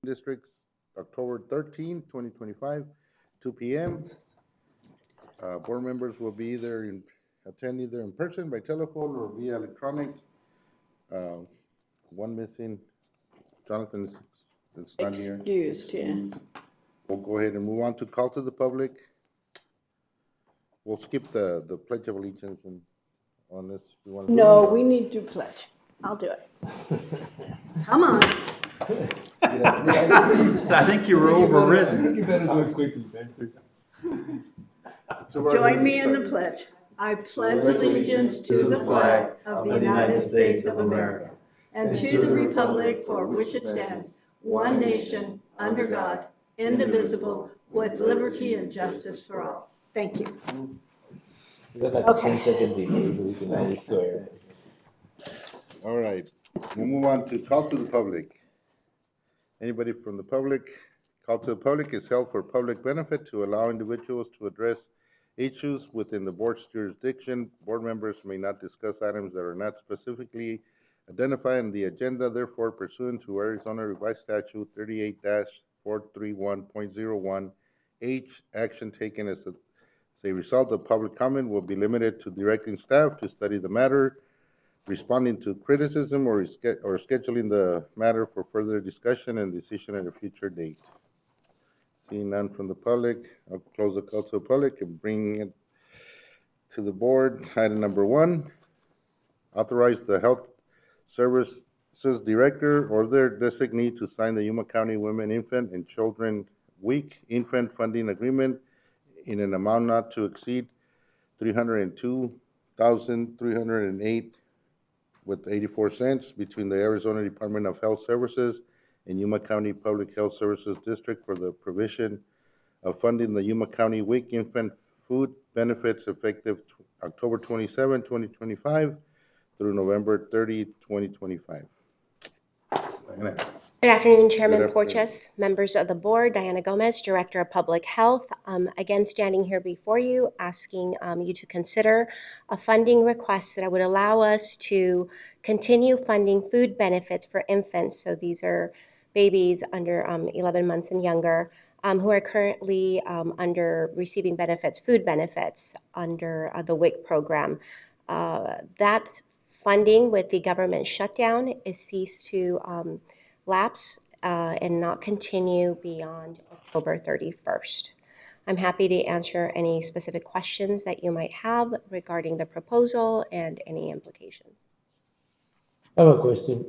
Districts, October 13, 2025, 2 p.m. Board members will be attend either in person, by telephone, or via electronic. Uh, One missing, Jonathan is not here. Excused, yeah. We'll go ahead and move on to call to the public. We'll skip the Pledge of Allegiance on this. You want to do No, it? we need to pledge. I'll do it. Come on. I think you were overridden. You better do it quickly, man. Join me in the pledge. I pledge allegiance to the flag of the United States of America and to the republic for which it stands, one nation, under God, indivisible, with liberty and justice for all. Thank you. We got like Okay. 10 seconds each, so we can always swear. All right, we'll move on to call to the public. Anybody from the public? Call to the public is held for public benefit to allow individuals to address issues within the board's jurisdiction. Board members may not discuss items that are not specifically identified in the agenda. Therefore, pursuant to Arizona Revised Statute 38-431.01, H, action taken as a result of public comment will be limited to directing staff to study the matter, responding to criticism, or scheduling the matter for further discussion and decision at a future date. Seeing none from the public, I'll close the call to the public and bring it to the board. Item number 1, authorize the Health Services Director or their designee to sign the Yuma County Women, Infant, and Children Week Infant Funding Agreement in an amount not to exceed $302,308 with 84 cents between the Arizona Department of Health Services and Yuma County Public Health Services District for the provision of funding the Yuma County Week Infant Food Benefits effective October 27, 2025 through November 30, 2025. Good afternoon, Chairman Good afternoon. Porches, members of the board, Diana Gomez, Director of Public Health. Again, standing here before you, asking you to consider a funding request that would allow us to continue funding food benefits for infants. So these are babies under 11 months and younger who are currently under receiving benefits, food benefits under the WIC program. That funding with the government shutdown is ceased to lapse and not continue beyond October 31st. I'm happy to answer any specific questions that you might have regarding the proposal and any implications. I have a question.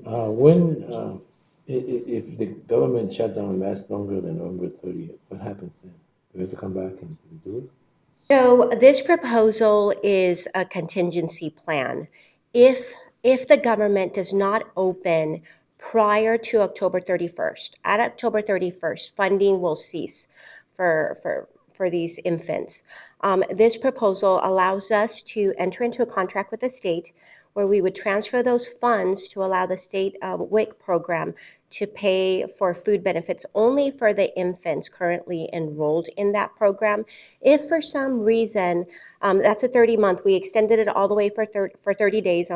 If the government shutdown lasts longer than November 30th, what happens then? Do we have to come back and do it? So this proposal is a contingency plan. If the government does not open prior to October 31st, at October 31st, funding will cease for these infants. This proposal allows us to enter into a contract with the state where we would transfer those funds to allow the state WIC program to pay for food benefits only for the infants currently enrolled in that program. If for some reason, that's a 30-month, we extended it all the way for 30 days,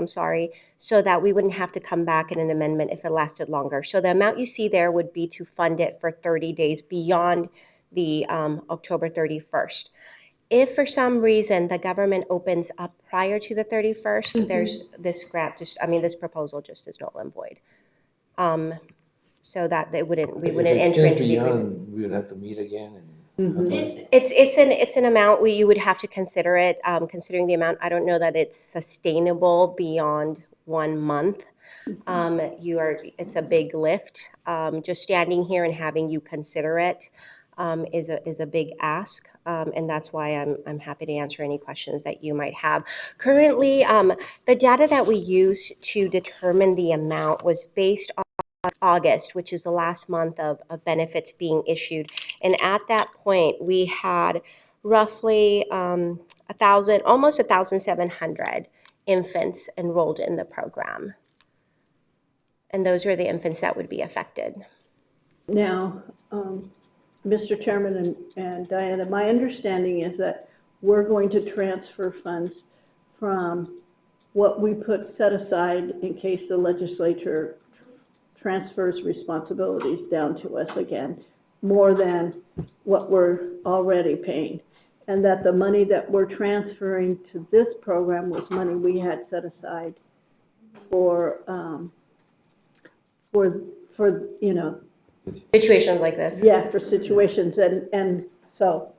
so that we wouldn't have to come back in an amendment if it lasted longer. So the amount you see there would be to fund it for 30 days beyond the October 31st. If for some reason the government opens up prior to the 31st, there's this this proposal just is null and void. So that we wouldn't enter into the agreement. We would have to meet again and. It's an amount you would have to consider it. Considering the amount, I don't know that it's sustainable beyond 1 month. It's a big lift. Just standing here and having you consider it is a big ask, and that's why I'm happy to answer any questions that you might have. Currently, the data that we used to determine the amount was based on August, which is the last month of benefits being issued. And at that point, we had roughly 1,700 infants enrolled in the program. And those are the infants that would be affected. Now, Mr. Chairman and Diana, my understanding is that we're going to transfer funds from what we set aside in case the legislature transfers responsibilities down to us again, more than what we're already paying. And that the money that we're transferring to this program was money we had set aside for, you know, Situations like this. yeah, for situations, and so,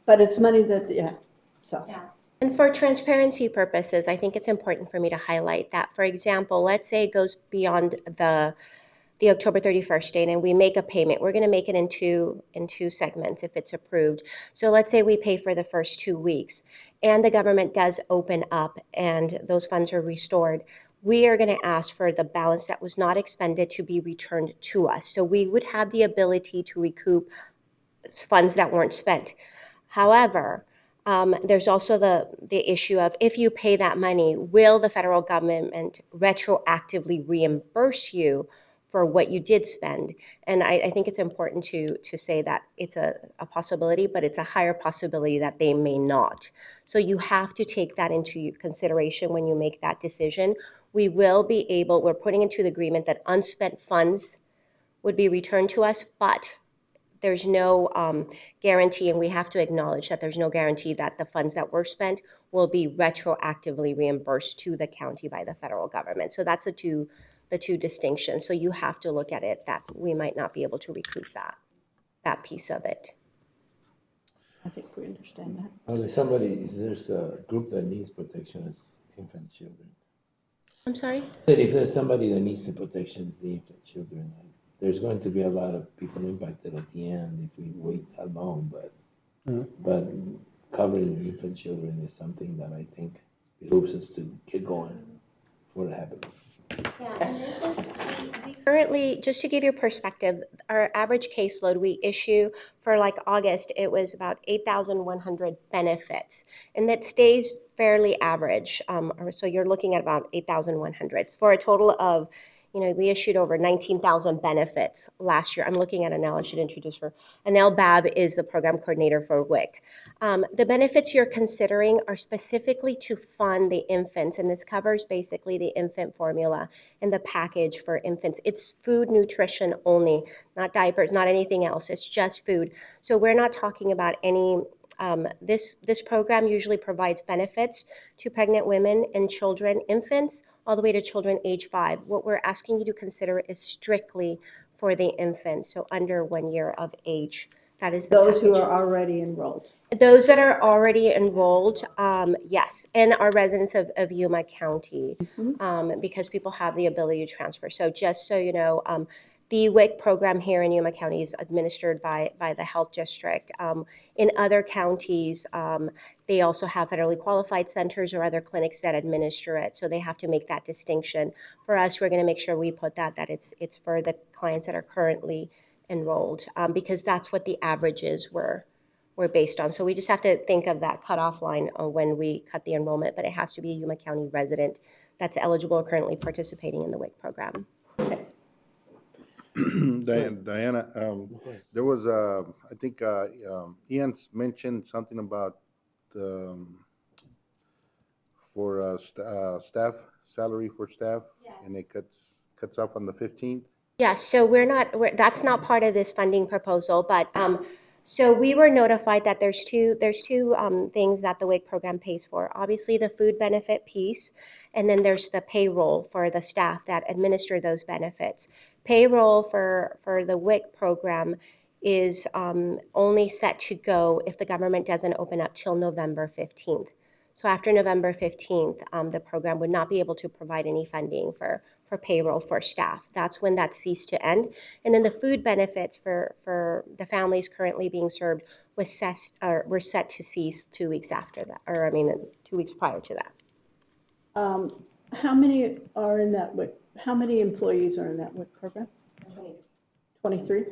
but it's money that, yeah, so. Yeah. And for transparency purposes, I think it's important for me to highlight that, for example, let's say it goes beyond the October 31st date and we make a payment. We're going to make it in two segments if it's approved. So let's say we pay for the first 2 weeks and the government does open up and those funds are restored. We are going to ask for the balance that was not expended to be returned to us. So we would have the ability to recoup funds that weren't spent. However, there's also the issue of if you pay that money, will the federal government retroactively reimburse you for what you did spend? And I think it's important to say that it's a possibility, but it's a higher possibility that they may not. So you have to take that into consideration when you make that decision. We're putting into the agreement that unspent funds would be returned to us, but there's no guarantee, and we have to acknowledge that there's no guarantee that the funds that were spent will be retroactively reimbursed to the county by the federal government. So that's the two distinctions. So you have to look at it that we might not be able to recoup that piece of it. I think we understand that. Well, there's a group that needs protection, it's infant children. I'm sorry? Said if there's somebody that needs the protection, it's the infant children. There's going to be a lot of people impacted at the end if we wait that long, but covering infant children is something that I think behooves us to get going before it happens. Yeah, and this is, we currently, just to give you perspective, our average caseload we issue for like August, it was about 8,100 benefits, and that stays fairly average. So you're looking at about 8,100 for a total of, we issued over 19,000 benefits last year. I'm looking at Anel. I should introduce her. Anel Bab is the program coordinator for WIC. The benefits you're considering are specifically to fund the infants, and this covers basically the infant formula and the package for infants. It's food nutrition only, not diapers, not anything else. It's just food. So we're not talking about any this program usually provides benefits to pregnant women and children, infants, all the way to children age 5. What we're asking you to consider is strictly for the infants, so under 1 year of age. That is the Those who package. are already enrolled. Those that are already enrolled, yes, and are residents of Yuma County, because people have the ability to transfer. So just so you know, the WIC program here in Yuma County is administered by the health district. In other counties, they also have federally qualified centers or other clinics that administer it. So they have to make that distinction. For us, we're going to make sure we put that it's for the clients that are currently enrolled, because that's what the averages were based on. So we just have to think of that cutoff line when we cut the enrollment, but it has to be a Yuma County resident that's eligible or currently participating in the WIC program. Diana, there was, I think Ian's mentioned something about for staff, salary for staff, and it cuts off on the 15th. Yes, so that's not part of this funding proposal, but so we were notified that there's two things that the WIC program pays for. Obviously, the food benefit piece, and then there's the payroll for the staff that administer those benefits. Payroll for the WIC program is only set to go if the government doesn't open up till November 15th. So after November 15th, the program would not be able to provide any funding for payroll for staff. That's when that ceased to end. And then the food benefits for the families currently being served were set to cease 2 weeks after that, 2 weeks prior to that. How many are in that WIC? How many employees are in that WIC program? 23?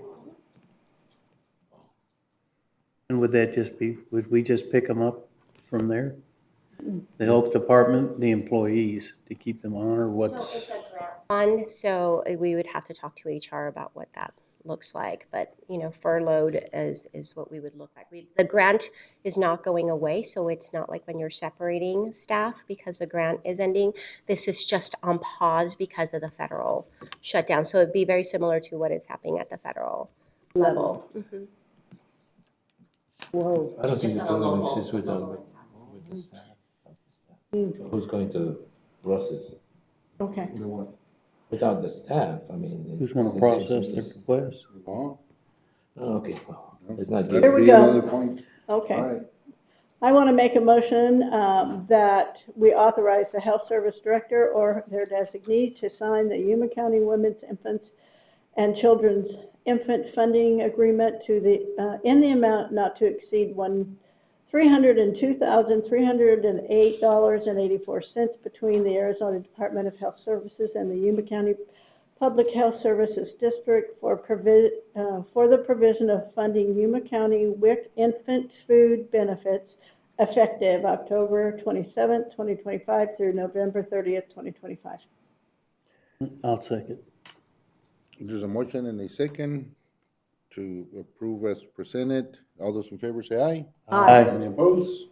And would we just pick them up from there? The health department, the employees, to keep them on, or what's? So it's a grant fund, so we would have to talk to HR about what that looks like. But, furloughed is what we would look like. The grant is not going away, so it's not like when you're separating staff because the grant is ending. This is just on pause because of the federal shutdown. So it'd be very similar to what is happening at the federal level. Whoa. I don't think just the on a problem local- exists with the staff. Who's going to process it? Okay. Without the staff, I mean. Who's gonna it's- process their it's- request? Well, Okay, well, it's not that'd Here we be go. another point. Okay. All right. I want to make a motion that we authorize the health service director or their designee to sign the Yuma County Women's Infants and Children's Infant Funding Agreement in the amount not to exceed $302,308.84 between the Arizona Department of Health Services and the Yuma County Public Health Services District for the provision of funding Yuma County WIC infant food benefits effective October 27th, 2025 through November 30th, 2025. I'll second. There's a motion and a second to approve as presented. All those in favor say aye. Aye. Any opposed?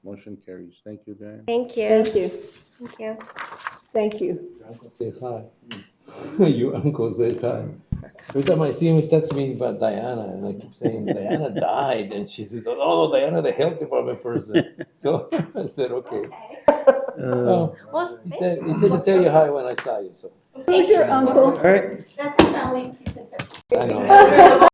Motion carries. Thank you, Diane. Thank you. Thank you. Thank you. Thank you. Your uncle says hi. Your uncle says hi. Every time I see him, he texts me about Diana, and I keep saying, Diana died, and she says, oh, no, Diana, the health department person. So I said, okay. Oh, Well, he said to tell you hi when I saw you, so. Who's your uncle? All right. that's how family keeps in touch. I know.